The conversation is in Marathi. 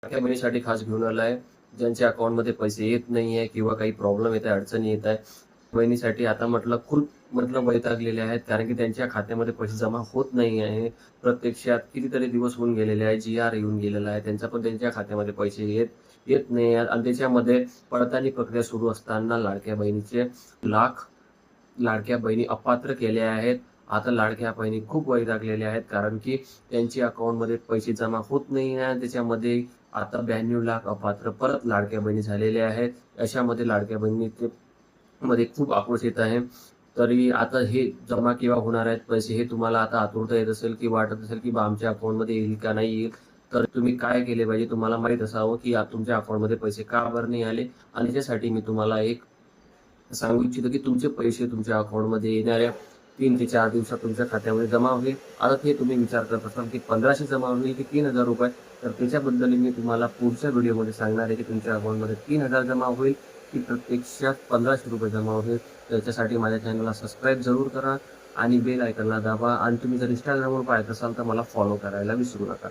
लाडक्या बहिणीसाठी खास घेऊन आलाय. ज्यांच्या अकाउंटमध्ये पैसे येत नाहीये किंवा काही प्रॉब्लेम येत आहे, अडचणी येत आहे, बहिणीसाठी आता खूप वैतागलेले आहेत, कारण की त्यांच्या खात्यामध्ये पैसे जमा होत नाही आहे. प्रत्यक्षात कितीतरी दिवस होऊन गेलेले आहे, GR येऊन गेलेला आहे, त्यांचा पण त्यांच्या खात्यामध्ये पैसे येत येत नाही आहेत. आणि त्याच्यामध्ये पडताळणी प्रक्रिया सुरू असताना लाडक्या बहिणी अपात्र केल्या आहेत. आता लाडक्या बहिणी खूप वैतागलेल्या आहेत, कारण की त्यांच्या अकाउंटमध्ये पैसे जमा होत नाही आहे. त्याच्यामध्ये आता 92 लाख अपात्र परत लाडक्या बहिणी झालेल्या आहेत. अशामध्ये लाडक्या बहिणीमध्ये खूप आक्रोश येत आहे. तरी आता हे जमा केव्हा होणार आहेत पैसे, हे तुम्हाला आता आतुरता येत असेल की वाटत असेल की आमच्या अकाउंटमध्ये येईल का नाही येईल. तर तुम्ही काय केले पाहिजे, तुम्हाला माहित असावं की तुमच्या अकाउंटमध्ये पैसे का बरं नाही आले. आणि त्यासाठी मी तुम्हाला एक सांगू इच्छितो की तुमचे पैसे तुमच्या अकाउंटमध्ये येणाऱ्या 3 ते 4 दिवसात तुमच्या खात्यामध्ये जमा होईल. आता ते तुम्ही विचार करत असाल की 1500 जमा होईल की 3000 रुपये, तर त्याच्याबद्दल मी तुम्हाला पुढच्या व्हिडिओमध्ये सांगणार आहे की तुमच्या अकाउंटमध्ये 3000 जमा होईल की प्रत्यक्षात 1500 रुपये जमा होईल. त्याच्यासाठी माझ्या चॅनलला सबस्क्राईब जरूर करा आणि बेल आयकॉनला दाबा. आणि तुम्ही जर इंस्टाग्रामवर पाहत असाल तर मला फॉलो करायला विसरू नका.